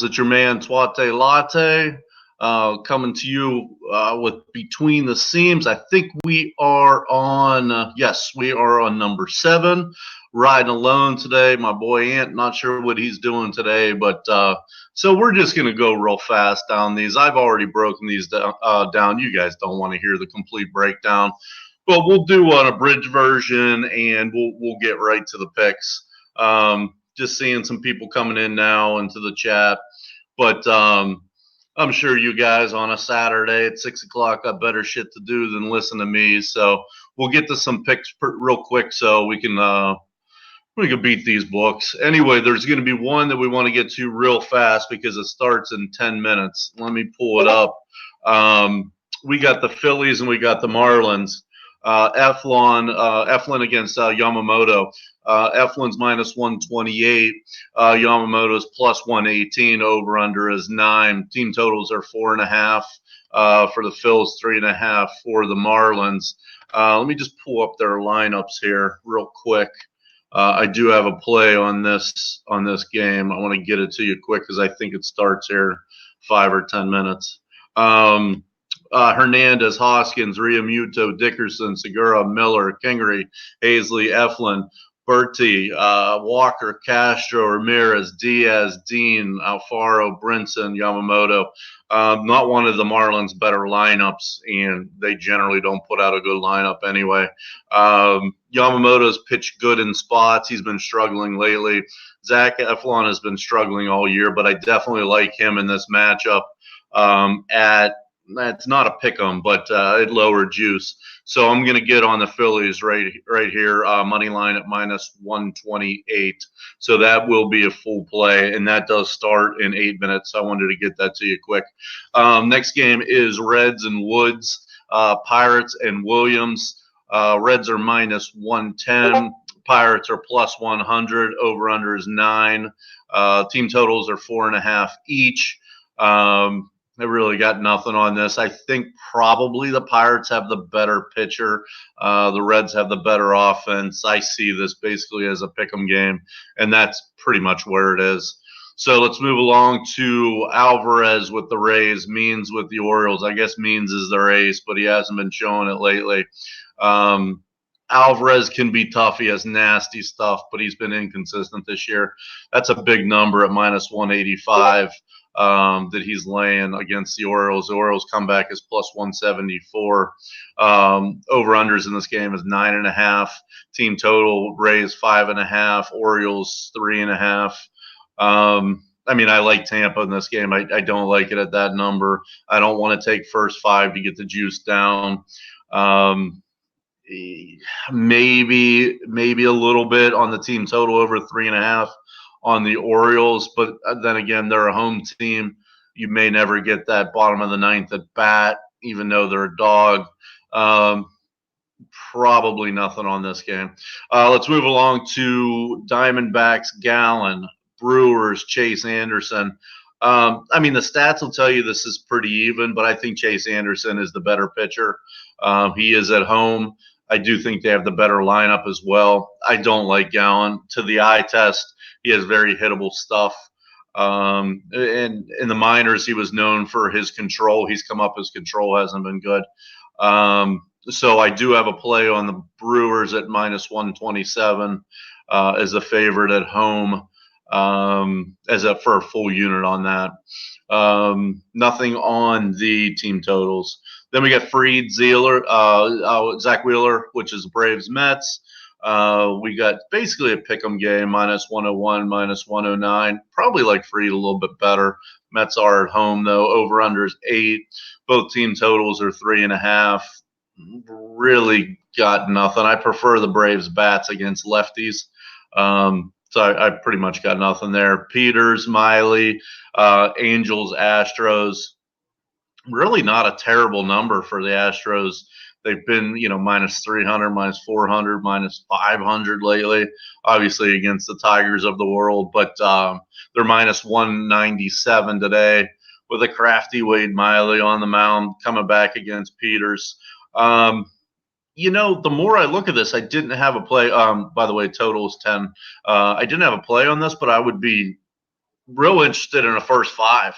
It's your man Twate Latte coming to you with Between the Seams. I think we are on, yes, we are on number 7. Riding alone today. My boy Ant, not sure what he's doing today, but so we're just going to go real fast down these. I've already broken these down. You guys don't want to hear the complete breakdown, but we'll do an abridged version and we'll get right to the picks. Just seeing some people coming in now into the chat. But I'm sure you guys on a Saturday at 6 o'clock got better shit to do than listen to me. So we'll get to some picks real quick so we can beat these books. Anyway, there's going to be one that we want to get to real fast because it starts in 10 minutes. Let me pull it up. We got the Phillies and we got the Marlins. Eflin against Yamamoto. Eflin's minus 128. Yamamoto's plus 118. Over under is 9. Team totals are 4.5 for the Phils, 3.5 for the Marlins. Let me just pull up their lineups here real quick. I do have a play on this game. I want to get it to you quick because I think it starts here 5 or 10 minutes. Hernandez, Hoskins, Realmuto, Dickerson, Segura, Miller, Kingery, Hazley, Eflin, Berti, Walker, Castro, Ramirez, Diaz, Dean, Alfaro, Brinson, Yamamoto. Not one of the Marlins' better lineups, and they generally don't put out a good lineup anyway. Yamamoto's pitched good in spots. He's been struggling lately. Zach Eflin has been struggling all year, but I definitely like him in this matchup That's not a pick 'em, but it lowered juice. So I'm going to get on the Phillies right here, money line at minus 128. So that will be a full play, and that does start in 8 minutes. I wanted to get that to you quick. Next game is Reds and Woods, Pirates and Williams. Reds are minus 110. Pirates are plus 100. Over under is 9. Team totals are 4.5 each. I really got nothing on this. I think probably the Pirates have the better pitcher. The Reds have the better offense. I see this basically as a pick'em game, and that's pretty much where it is. So let's move along to Alvarez with the Rays, Means with the Orioles. I guess Means is their ace, but he hasn't been showing it lately. Alvarez can be tough. He has nasty stuff, but he's been inconsistent this year. That's a big number at minus 185. That he's laying against the Orioles. The Orioles comeback is plus 174. Over-unders in this game is 9.5. Team total, Rays 5.5. Orioles 3.5. I mean, I like Tampa in this game. I don't like it at that number. I don't want to take first 5 to get the juice down. Maybe a little bit on the team total over 3.5. On the Orioles, but then again, they're a home team. You may never get that bottom of the 9th at bat, even though they're a dog. Probably nothing on this game. Let's move along to Diamondbacks, Gallen, Brewers, Chase Anderson. I mean, the stats will tell you this is pretty even, but I think Chase Anderson is the better pitcher. He is at home. I do think they have the better lineup as well. I don't like Gallen. To the eye test, he has very hittable stuff. And in the minors, he was known for his control. He's come up. His control hasn't been good. So I do have a play on the Brewers at minus 127 as a favorite at home, for a full unit on that. Nothing on the team totals. Then we got Fried, Zach Wheeler, which is Braves Mets. We got basically a pick'em game, minus 101, minus 109. Probably like Fried a little bit better. Mets are at home, though. Over-under is 8. Both team totals are 3.5. Really got nothing. I prefer the Braves bats against lefties. So I pretty much got nothing there. Peters, Miley, Angels, Astros. Really not a terrible number for the Astros. They've been, minus 300, minus 400, minus 500 lately, obviously against the Tigers of the world. But they're minus 197 today with a crafty Wade Miley on the mound coming back against Peters. The more I look at this, I didn't have a play. By the way, total is 10. I didn't have a play on this, but I would be real interested in a first five.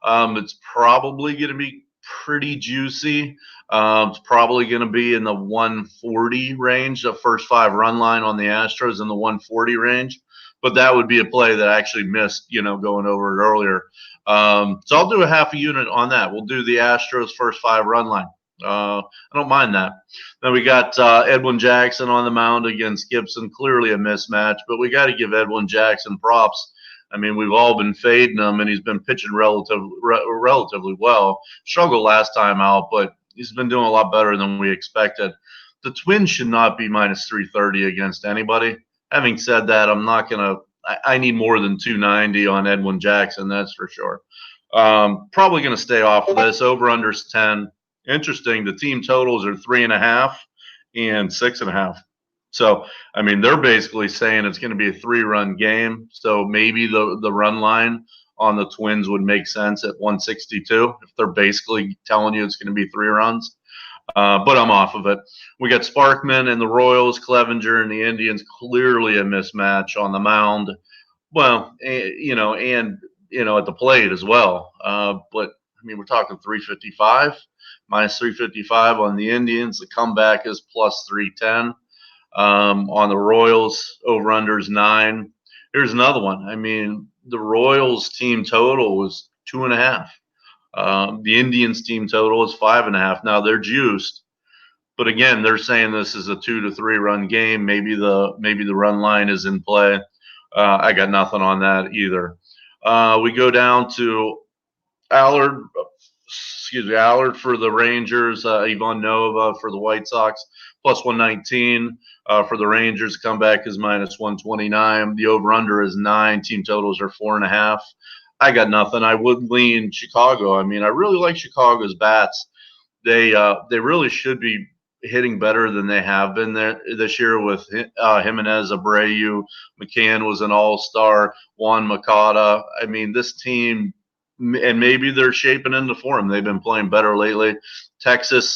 It's probably going to be pretty juicy. It's probably going to be in the 140 range. The first five run line on the Astros in the 140 range, but that would be a play that I actually missed, going over it earlier. So I'll do a half a unit on that. We'll do the Astros first five run line. I don't mind that. Then we got Edwin Jackson on the mound against Gibson. Clearly a mismatch, but we got to give Edwin Jackson props. I mean, we've all been fading him, and he's been pitching relatively well. Struggled last time out, but he's been doing a lot better than we expected. The Twins should not be minus 330 against anybody. Having said that, I'm not going to – I need more than 290 on Edwin Jackson, that's for sure. Probably going to stay off of this. Over-under's 10. Interesting, the team totals are 3.5 and 6.5. So, I mean, they're basically saying it's going to be a 3-run game. So maybe the run line on the Twins would make sense at 162 if they're basically telling you it's going to be 3 runs. But I'm off of it. We got Sparkman and the Royals, Clevenger and the Indians. Clearly a mismatch on the mound. Well, and at the plate as well. But I mean, we're talking 355, minus 355 on the Indians. The comeback is plus 310. On the Royals, over-unders 9. Here's another one. I mean, the Royals team total was 2.5. The Indians team total is 5.5. Now they're juiced, but again, they're saying this is a 2 to 3 run game. Maybe the run line is in play. I got nothing on that either. We go down to Allard for the Rangers, Ivan Nova for the White Sox, plus 119. For the Rangers, comeback is minus 129. The over-under is 9. Team totals are 4.5. I got nothing. I would lean Chicago. I mean, I really like Chicago's bats. They really should be hitting better than they have been there this year with Jimenez, Abreu. McCann was an all-star. Juan Makata. I mean, this team, and maybe they're shaping into form. They've been playing better lately. Texas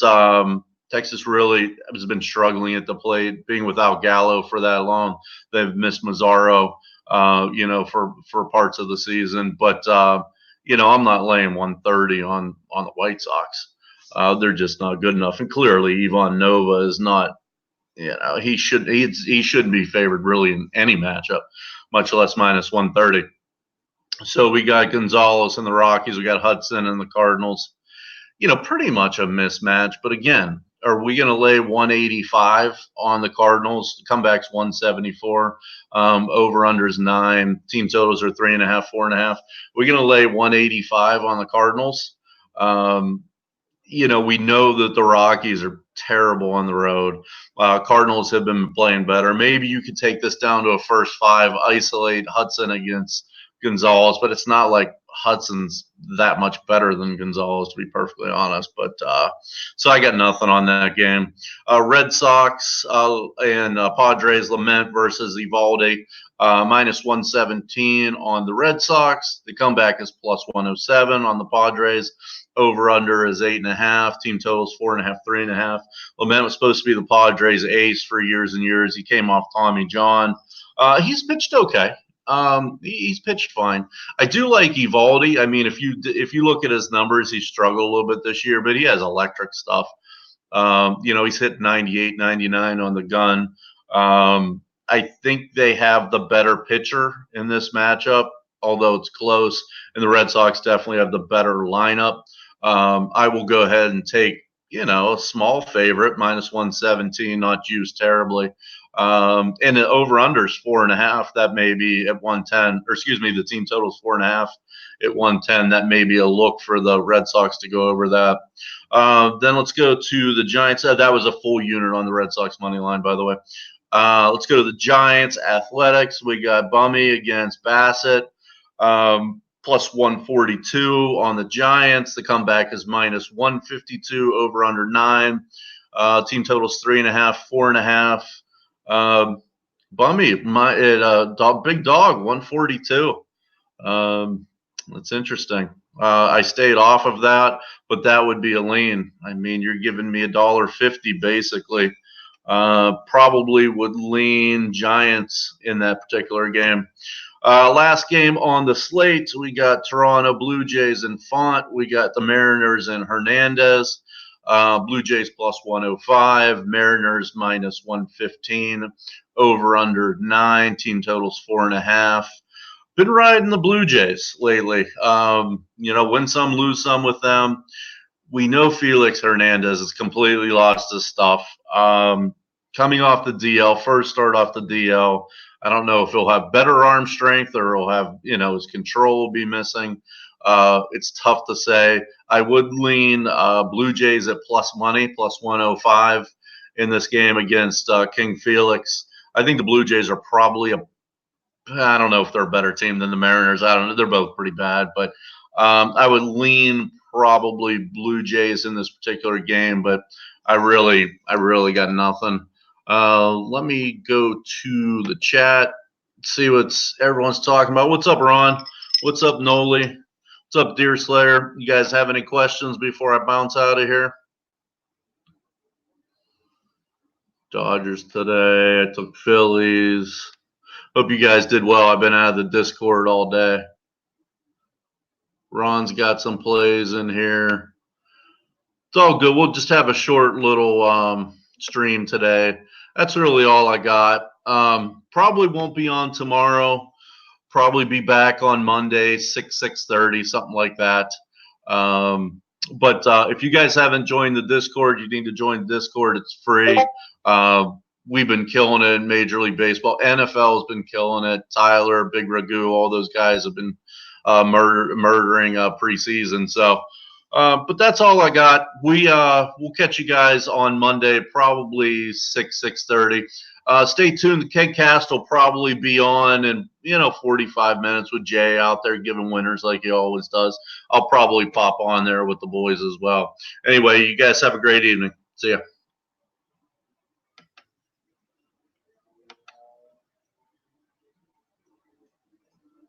really has been struggling at the plate, being without Gallo for that long. They've missed Mazzaro, for parts of the season. But I'm not laying 130 on the White Sox. They're just not good enough. And clearly, Ivan Nova is not. He shouldn't be favored really in any matchup, much less minus 130. So we got Gonzalez and the Rockies. We got Hudson and the Cardinals. Pretty much a mismatch. But again, are we going to lay 185 on the Cardinals? The comeback's 174. Over-under's 9. Team totals are 3.5, 4.5. We're going to lay 185 on the Cardinals. We know that the Rockies are terrible on the road. Cardinals have been playing better. Maybe you could take this down to a first 5, isolate Hudson against Gonzalez, but it's not like Hudson's that much better than Gonzalez, to be perfectly honest. But so I got nothing on that game. Red Sox and Padres lament versus Evaldi, minus 117 on the Red Sox. The comeback is plus 107 on the Padres. Over under is 8.5. Team totals 4.5, 3.5. Lament was supposed to be the Padres' ace for years and years. He came off Tommy John. He's pitched okay. He's pitched fine. I do like Evaldi. I mean, if you look at his numbers, he's struggled a little bit this year, but he has electric stuff. He's hit 98, 99 on the gun. I think they have the better pitcher in this matchup, although it's close, and the Red Sox definitely have the better lineup. I will go ahead and take, a small favorite, minus 117, not used terribly. And the over-under is 4.5. That may be at 110, or excuse me, the team total is 4.5 at 110. That may be a look for the Red Sox to go over that. Then let's go to the Giants. That was a full unit on the Red Sox money line, by the way. Let's go to the Giants Athletics. We got Bummy against Bassett, plus 142 on the Giants. The comeback is minus 152, over under 9. Team totals 3.5, 4.5. Bummy, big dog, 142. That's interesting. I stayed off of that, but that would be a lean. I mean, you're giving me $1.50 basically. Probably would lean Giants in that particular game. Last game on the slate, we got Toronto Blue Jays and Font. We got the Mariners and Hernandez. Blue Jays plus 105, Mariners minus 115, over under 9, team totals 4.5. Been riding the Blue Jays lately. Win some, lose some with them. We know Felix Hernandez has completely lost his stuff. Coming off the DL, first start off the DL. I don't know if he'll have better arm strength or he'll have, his control will be missing. It's tough to say. I would lean Blue Jays at plus money, plus 105 in this game against King Felix. I think the Blue Jays are probably I don't know if they're a better team than the Mariners. I don't know. They're both pretty bad, but I would lean probably Blue Jays in this particular game, but I really got nothing. Let me go to the chat, see what everyone's talking about. What's up, Ron? What's up, Noli? What's up, Deer Slayer? You guys have any questions before I bounce out of here? Dodgers today. I took Phillies. Hope you guys did well. I've been out of the Discord all day. Ron's got some plays in here. It's all good. We'll just have a short little stream today. That's really all I got. Probably won't be on tomorrow. Probably be back on Monday, 6:30, something like that. But if you guys haven't joined the Discord, you need to join the Discord. It's free. We've been killing it in Major League Baseball. NFL has been killing it. Tyler, Big Ragu, all those guys have been murdering preseason. So, but that's all I got. We'll catch you guys on Monday, probably 6:30. Stay tuned. The KCast will probably be on in 45 minutes with Jay out there giving winners like he always does. I'll probably pop on there with the boys as well. Anyway, you guys have a great evening. See ya.